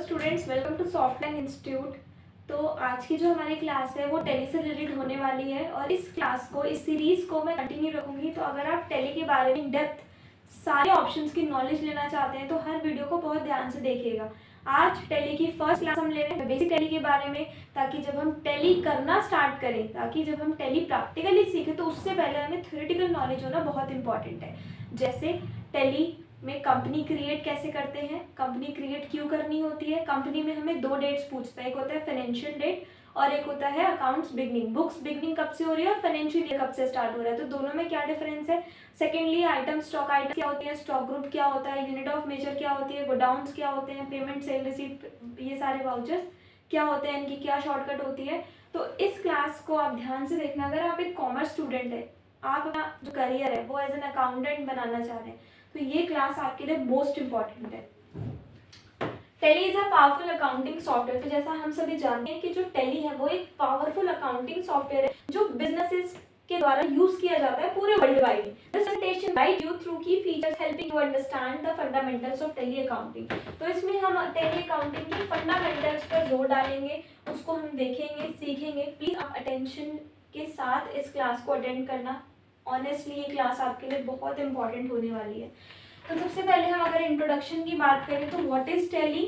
Students, welcome to Softlang institute. तो आज की जो हमारी क्लास है वो टैली से रिलेटेड होने वाली है और इस क्लास को, इस सीरीज को मैं कंटिन्यू रखूंगी। तो अगर आप टैली के बारे में डेप्थ सारे ऑप्शंस की नॉलेज लेना चाहते हैं तो हर वीडियो को बहुत ध्यान से देखिएगा। आज टैली की फर्स्ट क्लास हम ले रहे हैं बेसिक टैली के बारे में, ताकि जब हम टैली करना स्टार्ट करें, ताकि जब हम टैली प्रैक्टिकली सीखें तो उससे पहले हमें थ्योरेटिकल नॉलेज होना बहुत इंपॉर्टेंट है। जैसे टैली में कंपनी क्रिएट कैसे करते हैं, कंपनी क्रिएट क्यों करनी होती है, कंपनी में हमें दो डेट्स पूछता है, एक होता है फाइनेंशियल डेट और एक होता है अकाउंट्स बिगनिंग। बुक्स बिगनिंग कब से हो रही है और फाइनेंशियल ईयर कब से स्टार्ट हो रहा है, तो दोनों में क्या डिफरेंस है। सेकेंडली आइटम, स्टॉक आइटम क्या होती है, स्टॉक ग्रुप क्या होता है, यूनिट ऑफ मेजर क्या होती है, गोडाउन्स क्या होते हैं, पेमेंट, सेल, रिसीट, ये सारे वाउचर्स क्या होते हैं, इनकी क्या शॉर्टकट होती है। तो इस क्लास को आप ध्यान से देखना। अगर आप एक कॉमर्स स्टूडेंट है, आप अपना जो करियर है वो एज एन अकाउंटेंट बनाना चाह रहे हैं, तो ये क्लास आपके लिए मोस्ट इंपॉर्टेंट है। Tally is a powerful accounting software. तो जैसा हम सभी जानते हैं कि जो टैली है वो एक पावरफुल अकाउंटिंग सॉफ्टवेयर है जो बिजनेसेस के द्वारा यूज किया जाता है पूरे world wide. This presentation guide you through key features helping you understand the fundamentals of Tally accounting. तो इसमें हम टैली अकाउंटिंग की फंडामेंटल्स पर जोर डालेंगे, उसको हम देखेंगे, सीखेंगे। प्लीज आप अटेंशन के साथ इस क्लास को अटेंड करना। ऑनेस्टली ये क्लास आपके लिए बहुत इंपॉर्टेंट होने वाली है। तो सबसे पहले हम अगर इंट्रोडक्शन की बात करें तो what is tally.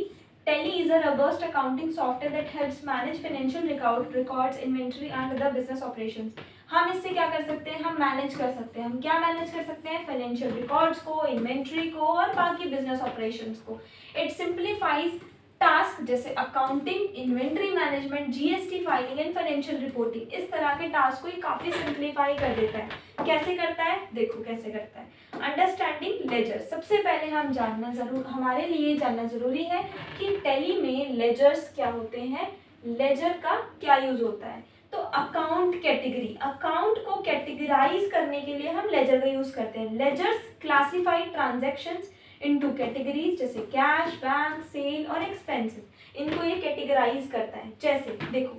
Tally is a robust accounting software that helps manage financial records, inventory and other business operations. हम इससे क्या कर सकते हैं, हम मैनेज कर सकते हैं। हम क्या मैनेज कर सकते हैं, फाइनेंशियल रिकॉर्ड्स को, इन्वेंट्री को और बाकी बिजनेस ऑपरेशंस को। इट सिंप्लीफाइज टास्क जैसे accounting, inventory management, GST filing and financial reporting. इस तरह के टास्क को ये काफी सिंप्लीफाई कर देता है। कैसे करता है, देखो कैसे करता है। Understanding ledger. सबसे पहले हमारे लिए जानना जरूरी है कि टैली में लेजर्स क्या होते हैं, लेजर का क्या यूज होता है। तो अकाउंट कैटेगरी, अकाउंट को कैटेगराइज करने के लिए हम लेजर का यूज करते हैं। Ledgers classified transactions into categories जैसे कैश, बैंक, सेल और एक्सपेंसेस। इनको ये कैटेगराइज करता है। जैसे देखो,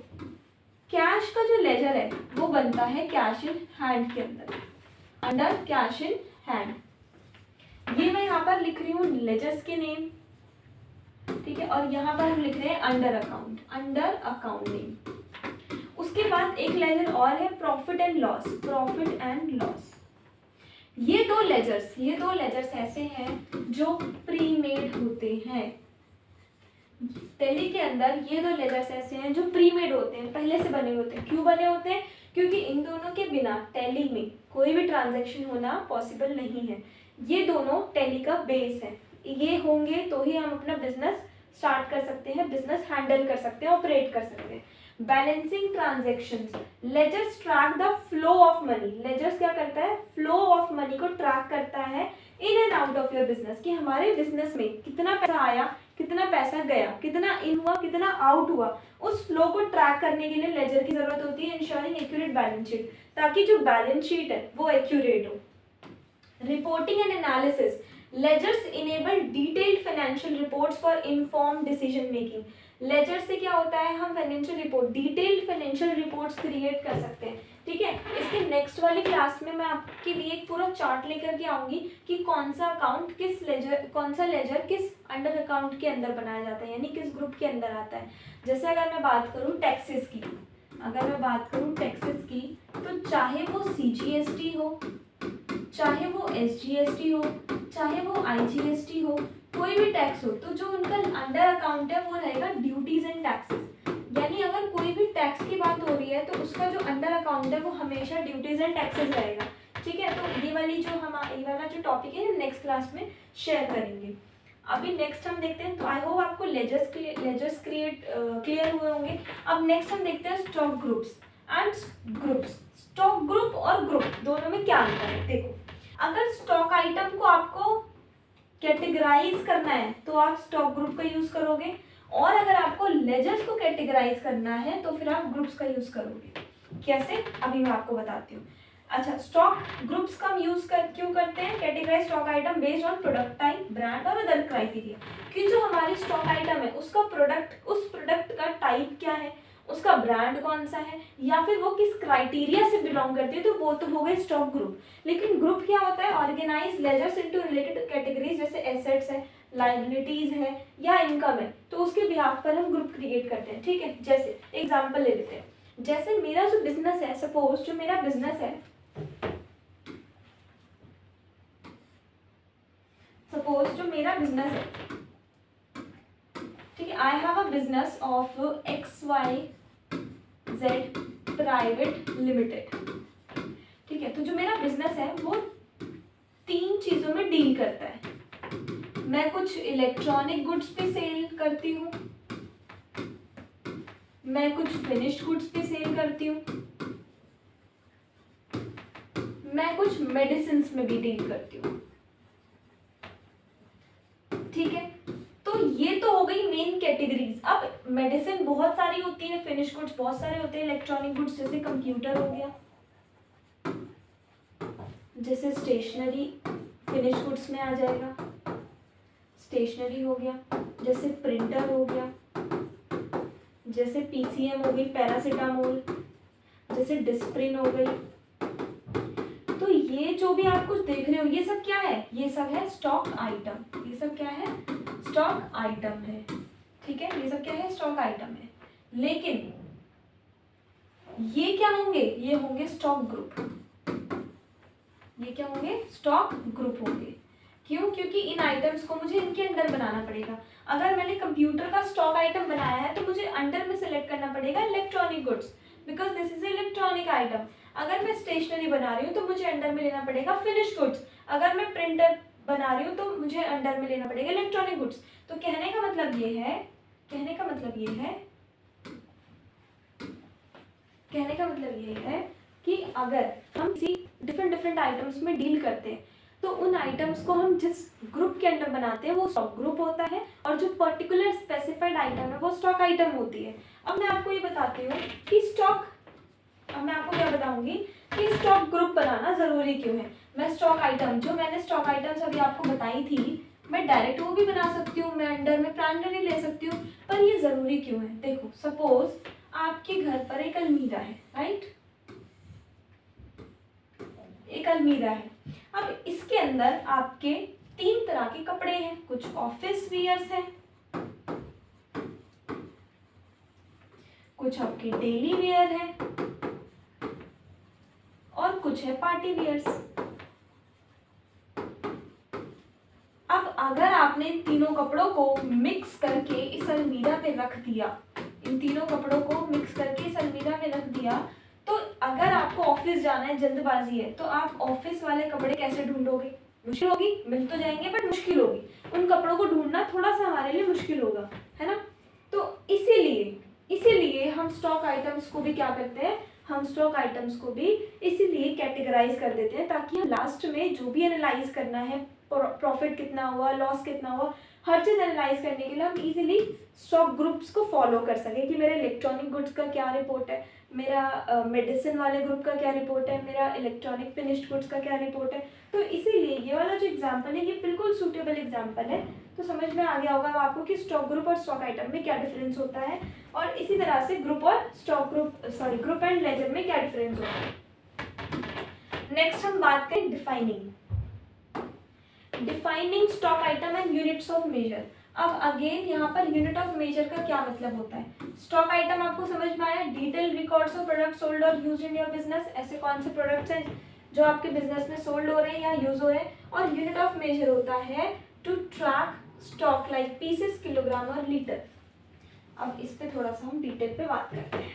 कैश का जो लेजर है वो बनता है कैश इन हैंड के अंदर, अंडर कैश इन हैंड। ये मैं यहाँ पर लिख रही हूँ लेजर्स के नेम, ठीक है, और यहाँ पर हम लिख रहे हैं under account, under account name. उसके बाद एक लेजर और है profit and loss, profit and loss. ये दो लेजर्स ऐसे हैं जो प्रीमेड होते हैं। टैली के अंदर ये दो लेजर्स ऐसे हैं जो प्रीमेड होते हैं, पहले से बने होते हैं। क्यों बने होते हैं, क्योंकि इन दोनों के बिना टैली में कोई भी ट्रांजैक्शन होना पॉसिबल नहीं है। ये दोनों टैली का बेस है। ये होंगे तो ही हम अपना बिजनेस स्टार्ट कर सकते हैं, बिजनेस हैंडल कर सकते हैं, ऑपरेट कर सकते हैं। Balancing transactions, ledgers track the flow of money. Ledgers क्या करता है, फ्लो ऑफ मनी को ट्रैक करता है in and out of your business, कि हमारे बिजनेस में कितना पैसा आया, कितना पैसा गया, कितना इन हुआ, कितना आउट हुआ। उस फ्लो को ट्रैक करने के लिए लेजर की जरूरत होती है, इंश्योरिंग एक्यूरेट बैलेंस शीट, ताकि जो बैलेंस शीट है वो एक्यूरेट हो। Reporting and analysis, ledgers enable detailed financial reports for informed decision making. Ledger से क्या होता है, हम financial report, detailed financial reports create कर सकते हैं, ठीक है। इसके नेक्स्ट वाली क्लास में मैं आपके लिए एक पूरा चार्ट लेकर के आऊंगी कि कौन सा अकाउंट किस लेजर, कौन सा लेजर किस अंडर अकाउंट के अंदर बनाया जाता है, यानी किस ग्रुप के अंदर आता है। जैसे अगर मैं बात करूँ टैक्सेस की, तो चाहे वो CGST हो, चाहे वो SGST हो, चाहे वो IGST हो, कोई भी टैक्स हो, तो जो उनका अंडर अकाउंट है वो रहेगा ड्यूटीज एंड टैक्सेस। यानी अगर कोई भी टैक्स की बात हो रही है तो उसका जो अंडर अकाउंट है वो हमेशा ड्यूटीज एंड टैक्सेस रहेगा, ठीक है। तो ये वाला जो टॉपिक है हम नेक्स्ट क्लास में शेयर करेंगे। अभी नेक्स्ट हम देखते हैं, तो आई होप आपको लेजर्स क्लियर हुए होंगे। अब नेक्स्ट हम देखते हैं stock groups and groups. Stock group और ग्रुप दोनों में क्या अंतर है, देखो। अगर स्टॉक आइटम को आपको कैटेगराइज करना है तो आप स्टॉक ग्रुप का यूज करोगे, और अगर आपको लेजर्स को कैटेगराइज करना है तो फिर आप ग्रुप्स का यूज करोगे। कैसे, अभी मैं आपको बताती हूँ। अच्छा, स्टॉक ग्रुप्स का हम क्यों करते हैं, categorise stock item based on product type, brand और अदर क्राइटेरिया, कि जो हमारी स्टॉक आइटम है उसका उस प्रोडक्ट का टाइप क्या है, उसका ब्रांड कौन सा है, या फिर वो किस क्राइटेरिया से बिलोंग करती है, तो वो तो हो गए स्टॉक ग्रुप। लेकिन ग्रुप क्या होता है, organise ledgers into related categories, जैसे एसेट्स है, लाइबिलिटीज है या इनकम है, तो उसके बिहाफ पर हम ग्रुप क्रिएट करते हैं, ठीक है। जैसे एग्जांपल ले लेते हैं, जैसे मेरा जो बिजनेस है, सपोज जो मेरा बिजनेस है, सपोज जो मेरा बिजनेस है, ठीक है, I have a business of XYZ private limited, ठीक है। तो जो मेरा बिजनेस है वो 3 चीजों में डील करता है। मैं कुछ इलेक्ट्रॉनिक गुड्स पे सेल करती हूँ, मैं कुछ फिनिश्ड गुड्स पे सेल करती हूँ, मैं कुछ मेडिसिन में भी डील करती हूँ, ठीक है। तो ये तो हो गई मेन कैटेगरीज। अब मेडिसिन बहुत सारी होती है, फिनिश गुड्स बहुत सारे होते हैं, इलेक्ट्रॉनिक गुड्स जैसे कंप्यूटर हो गया, जैसे स्टेशनरी फिनिश गुड्स में आ जाएगा, स्टेशनरी हो गया, जैसे प्रिंटर हो गया, जैसे PCM हो गई, पैरासीटामोल, जैसे डिस्प्रिन हो गई। तो ये जो भी आप कुछ देख रहे हो ये सब क्या है, ये सब है स्टॉक आइटम, ये सब क्या है, स्टॉक आइटम है, ठीक है। ये सब क्या है, स्टॉक आइटम है। लेकिन ये क्या होंगे, ये होंगे स्टॉक ग्रुप, ये क्या होंगे, स्टॉक ग्रुप होंगे। क्यों, क्योंकि इन आइटम्स को मुझे इनके अंदर बनाना पड़ेगा। अगर मैंने कंप्यूटर का स्टॉक आइटम बनाया है तो मुझे अंडर में सेलेक्ट करना पड़ेगा electronic goods, because this is electronic item. अगर मैं स्टेशनरी बना रही हूँ तो मुझे अंडर में लेना पड़ेगा फिनिश गुड्स। अगर मैं प्रिंटर बना रही हूँ तो मुझे अंडर में लेना पड़ेगा इलेक्ट्रॉनिक गुड्स। तो कहने का मतलब ये है, कहने का मतलब ये है, कहने का मतलब ये है कि अगर हम किसी डिफरेंट आइटम्स में डील करते हैं तो उन आइटम्स को हम जिस ग्रुप के अंदर बनाते हैं वो स्टॉक ग्रुप होता है, और जो पर्टिकुलर स्पेसिफाइड आइटम है वो स्टॉक आइटम होती है। अब मैं आपको ये बताती हूँ कि स्टॉक, अब मैं आपको क्या बताऊंगी कि स्टॉक ग्रुप बनाना जरूरी क्यों है। मैं स्टॉक आइटम, जो मैंने स्टॉक आइटम्स अभी आपको बताई थी, मैं डायरेक्ट वो भी बना सकती हूँ, मैं अंडर में प्राइमरी ले सकती हूँ, पर ये जरूरी क्यों है। देखो सपोज आपके घर पर एक अलमीरा है, राइट, एक अलमीरा है। अब इसके अंदर आपके 3 तरह के कपड़े हैं, कुछ ऑफिस वियर्स हैं, कुछ आपके डेली वेयर हैं, और कुछ है पार्टी वियर्स। अब अगर आपने इन तीनों कपड़ों को मिक्स करके इस अलमीरा पे रख दिया, इन तीनों कपड़ों को मिक्स करके इस अलमीरा में रख दिया, तो अगर आपको ऑफिस जाना है, जल्दबाजी है, तो आप ऑफिस वाले कपड़े कैसे ढूंढोगे, मुश्किल होगी, मिल तो जाएंगे बट मुश्किल होगी, उन कपड़ों को ढूंढना थोड़ा सा हमारे लिए मुश्किल होगा, है ना। तो इसीलिए हम स्टॉक आइटम्स को भी क्या करते हैं, हम स्टॉक आइटम्स को भी इसीलिए कैटेगराइज कर देते हैं, ताकि हम लास्ट में जो भी एनालाइज करना है, प्रॉफिट कितना हुआ, लॉस कितना हुआ, हर चीज एनालाइज करने के लिए हम इजीली स्टॉक ग्रुप्स को फॉलो कर सके कि मेरे इलेक्ट्रॉनिक गुड्स का क्या रिपोर्ट है, मेरा मेडिसिन वाले ग्रुप का क्या रिपोर्ट है, मेरा इलेक्ट्रॉनिक फिनिश्ड गुड्स का क्या रिपोर्ट है। तो इसीलिए ये वाला जो एग्जांपल है ये बिल्कुल सूटेबल एग्जांपल है। तो समझ में आ गया होगा आपको कि स्टॉक ग्रुप और स्टॉक आइटम में क्या डिफरेंस होता है, और इसी तरह से ग्रुप और stock group, sorry, group and ledger में क्या डिफरेंस होता है। नेक्स्ट हम बात करें defining stock item and units of measure. अब अगेन यहाँ पर यूनिट ऑफ मेजर का क्या मतलब होता है। स्टॉक आइटम आपको समझ में आया, detail records of product sold और यूज्ड इन योर बिजनेस, ऐसे कौन से प्रोडक्ट्स हैं जो आपके बिजनेस में सोल्ड हो रहे हैं या यूज हो रहे हैं। और यूनिट ऑफ मेजर होता है to track stock like pieces, kilogram और लीटर। अब इस पे थोड़ा सा हम डिटेल पे बात करते हैं।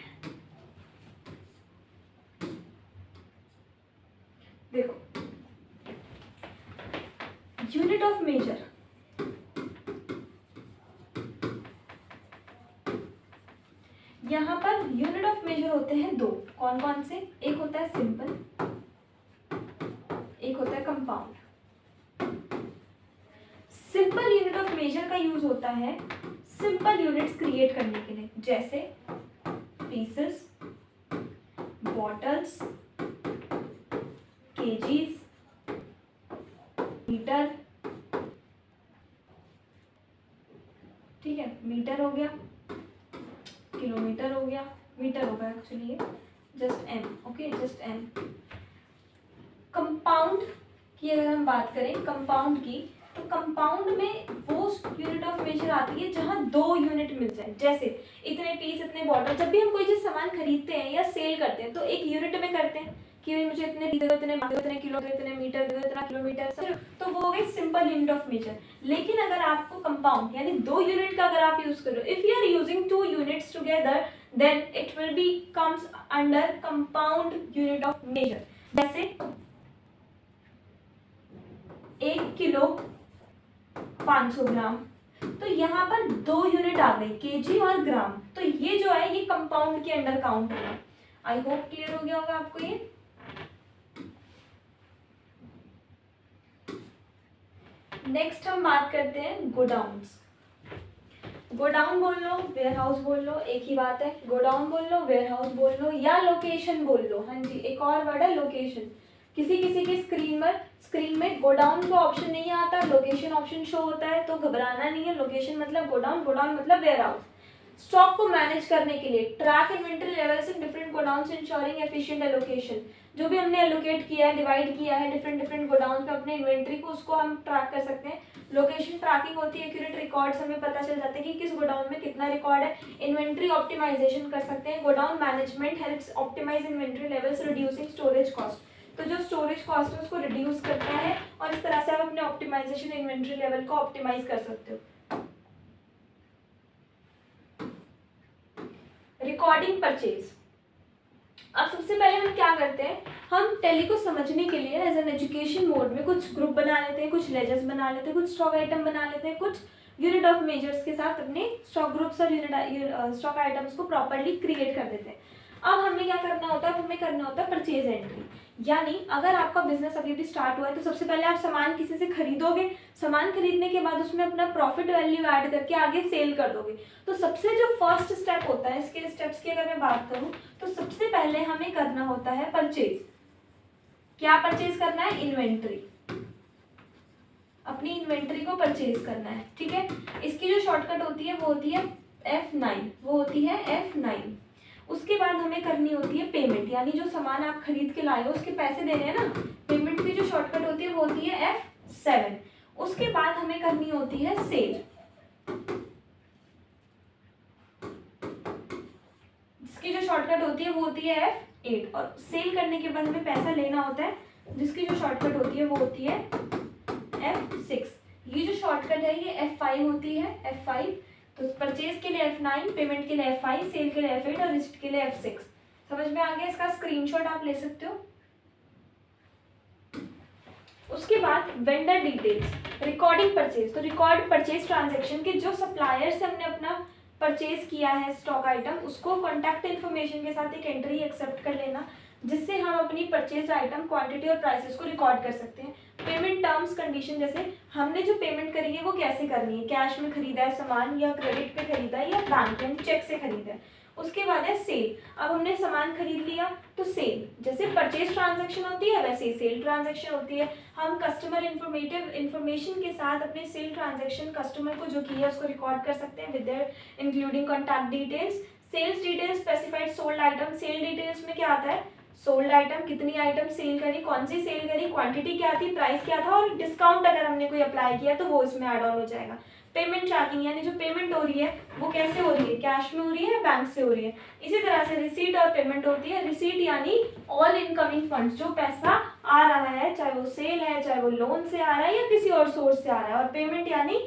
देखो यूनिट ऑफ मेजर, यहाँ पर यूनिट ऑफ मेजर होते हैं 2, कौन कौन से, एक होता है सिंपल, एक होता है compound. Simple unit of measure का यूज होता है सिंपल यूनिट्स क्रिएट करने के लिए, जैसे पीसेस, बॉटल्स, केजीज, मीटर, ठीक है, मीटर हो गया, किलोमीटर हो गया, मीटर होगा actually just m, okay, just m. Compound की अगर हम बात करें, कंपाउंड की, तो कंपाउंड में वो यूनिट ऑफ मेजर आती है जहाँ 2 यूनिट मिल जाए, जैसे इतने पीस इतने बॉटल। जब भी हम कोई चीज सामान खरीदते हैं या सेल करते हैं तो एक यूनिट में करते हैं कि भाई मुझे इतने पीस दो, इतने किलो दो, इतने मीटर दो, इतना किलोमीटर, तो वो हो गई सिंपल यूनिट ऑफ मेजर। लेकिन अगर आपको कंपाउंड यानी 2 यूनिट का अगर आप यूज करो, if you are using 2 units together then it will be comes under compound unit of measure. जैसे 1 किलो 500 ग्राम, तो यहाँ पर 2 यूनिट आ गई, केजी और ग्राम, तो ये जो है ये कंपाउंड के अंडर काउंट होगा। आई होप क्लियर हो गया होगा आपको ये। नेक्स्ट हम बात करते हैं गोडाउन्स। गोडाउन बोल लो, वेयर हाउस बोल लो, एक ही बात है। गोडाउन बोल लो, वेयर हाउस बोल लो या लोकेशन बोल लो। हाँ जी, एक और वर्ड है लोकेशन। किसी किसी की स्क्रीन में गोडाउन का ऑप्शन नहीं आता, लोकेशन ऑप्शन शो होता है, तो घबराना नहीं है। लोकेशन मतलब गोडाउन, गोडाउन मतलब वेयर हाउस। स्टॉक को मैनेज करने के लिए track inventory levels in different godowns ensuring efficient allocation. जो भी हमने एलोकेट किया है, डिवाइड किया है डिफरेंट गोडाउन पे अपने इन्वेंटरी को, उसको हम ट्रैक कर सकते हैं। लोकेशन ट्रैकिंग होती है, एक्यूरेट रिकॉर्ड्स हमें पता चल जाता है कि किस गोडाउन में कितना रिकॉर्ड है। इन्वेंट्री ऑप्टिमाइजेशन कर सकते हैं। Godown management helps optimise inventory levels reducing storage cost. तो जो स्टोरेज कॉस्ट है उसको रिड्यूस करता है और इस तरह से आप अपने ऑप्टिमाइजेशन इन्वेंट्री लेवल को ऑप्टिमाइज कर सकते हो। Recording purchase. अब सबसे पहले हम क्या करते हैं, हम टैली को समझने के लिए एज एन एजुकेशन मोड में कुछ ग्रुप बना लेते हैं, कुछ लेजर्स बना लेते हैं, कुछ स्टॉक आइटम बना लेते हैं, कुछ यूनिट ऑफ मेजर्स के साथ अपने स्टॉक ग्रुप्स और स्टॉक आइटम्स को प्रॉपर्ली क्रिएट कर देते हैं। अब हमें क्या करना होता है, अब हमें करना होता है परचेज एंट्री। यानी अगर आपका बिजनेस अभी भी स्टार्ट हुआ है तो सबसे पहले आप सामान किसी से खरीदोगे, सामान खरीदने के बाद उसमें अपना प्रॉफिट वैल्यू ऐड करके आगे सेल कर दोगे। तो सबसे जो फर्स्ट स्टेप होता है, इसके स्टेप्स की अगर मैं बात करूं तो सबसे पहले हमें करना होता है परचेज। क्या परचेज करना है? इन्वेंट्री। अपनी इन्वेंट्री को परचेज करना है, ठीक है। इसकी जो शॉर्टकट होती है वो होती है F9, वो होती है F9। उसके बाद हमें करनी होती है पेमेंट, यानी जो सामान आप खरीद के लाए हो उसके पैसे देने हैं ना, पेमेंट की जो शॉर्टकट होती है वो होती है F7। उसके बाद हमें करनी होती है सेल, जिसकी जो शॉर्टकट होती है वो होती है F8। और सेल करने के बाद हमें पैसा लेना होता है, जिसकी जो शॉर्टकट होती है वो होती है F6। ये जो शॉर्टकट है ये F5 होती है, F5। तो परचेज के लिए F9, पेमेंट के लिए F5, सेल के लिए F8 और रिसिप्ट के लिए F6। समझ में आ गया? इसका स्क्रीनशॉट आप ले सकते हो। उसके बाद वेंडर डिटेल्स, रिकॉर्डिंग परचेज। तो रिकॉर्ड परचेज ट्रांजैक्शन के जो सप्लायर से हमने अपना परचेज किया है स्टॉक आइटम, उसको कॉन्टैक्ट इन्फॉर्मेशन के साथ एक एंट्री एक्सेप्ट कर लेना, जिससे हम अपनी परचेज आइटम क्वांटिटी और प्राइसेस को रिकॉर्ड कर सकते हैं। पेमेंट टर्म्स कंडीशन, जैसे हमने जो पेमेंट करी है वो कैसे करनी है, कैश में खरीदा है सामान या क्रेडिट पे खरीदा है या बैंक एंड चेक से खरीदा है। उसके बाद है सेल। अब हमने सामान खरीद लिया तो सेल, जैसे परचेज ट्रांजैक्शन होती है वैसे ही सेल ट्रांजैक्शन होती है। हम कस्टमर इन्फॉर्मेशन के साथ अपने सेल ट्रांजैक्शन कस्टमर को जो की है उसको रिकॉर्ड कर सकते हैं with their including contact details. Sales details specified sold item. Sale details में क्या आता है? सोल्ड आइटम, कितनी आइटम सेल करी, कौन सी सेल करी, क्वांटिटी क्या थी, प्राइस क्या था, और डिस्काउंट अगर हमने कोई अप्लाई किया तो वो इसमें ऐड ऑन हो जाएगा। पेमेंट ट्रैकिंग, यानी जो पेमेंट हो रही है वो कैसे हो रही है, कैश में हो रही है, बैंक से हो रही है। इसी तरह से रिसीट और पेमेंट होती है। रिसीट यानी ऑल इनकमिंग फंड्स, जो पैसा आ रहा है, चाहे वो सेल है, चाहे वो लोन से आ रहा है या किसी और सोर्स से आ रहा है। और पेमेंट यानी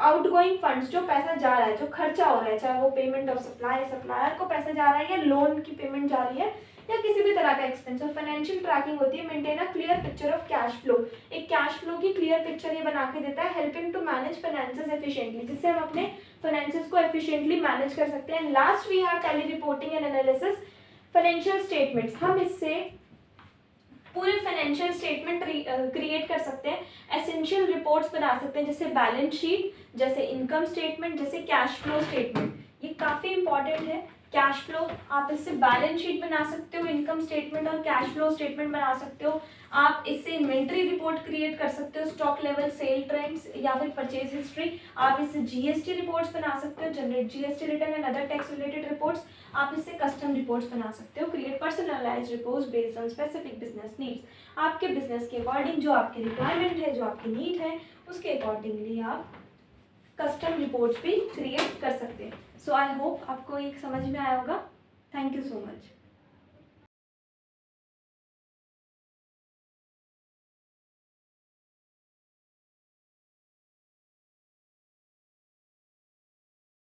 आउटगोइंग फंड्स, जो पैसा जा रहा है, जो खर्चा हो रहा है, चाहे वो पेमेंट ऑफ सप्लायर को पैसा जा रहा है या लोन की पेमेंट जा रही है या किसी भी तरह का एक्सपेंस। और फाइनेंशियल ट्रैकिंग होती है maintain a clear picture of cash flow. एक कैश फ्लो की क्लियर पिक्चर ये बना के देता है, helping to manage finances efficiently, जिससे हम अपने फाइनेंसेस को एफिशिएंटली मैनेज कर सकते हैं। Last we have Tally reporting and analysis. Financial statements, हम इससे पूरे फाइनेंशियल स्टेटमेंट क्रिएट कर सकते हैं, एसेंशियल रिपोर्ट्स बना सकते हैं, जैसे बैलेंस शीट, जैसे इनकम स्टेटमेंट, जैसे कैश फ्लो स्टेटमेंट। ये काफ़ी इंपॉर्टेंट है कैश फ्लो, आप इससे बैलेंस शीट बना सकते हो, इनकम स्टेटमेंट और कैश फ्लो स्टेटमेंट बना सकते हो। आप इससे इन्वेंट्री रिपोर्ट क्रिएट कर सकते हो, स्टॉक लेवल, सेल ट्रेंड्स या फिर परचेज हिस्ट्री। आप इससे जीएसटी रिपोर्ट्स बना सकते हो, generate GST return and other tax related reports. आप इससे कस्टम रिपोर्ट्स बना सकते हो, create personalised reports based on specific business needs. आपके बिजनेस के अकॉर्डिंग जो आपकी रिक्वायरमेंट है, जो आपकी नीड है, उसके अकॉर्डिंगली आप कस्टम रिपोर्ट्स भी क्रिएट कर सकते हैं। सो आई होप आपको एक समझ में आया होगा। Thank you so much.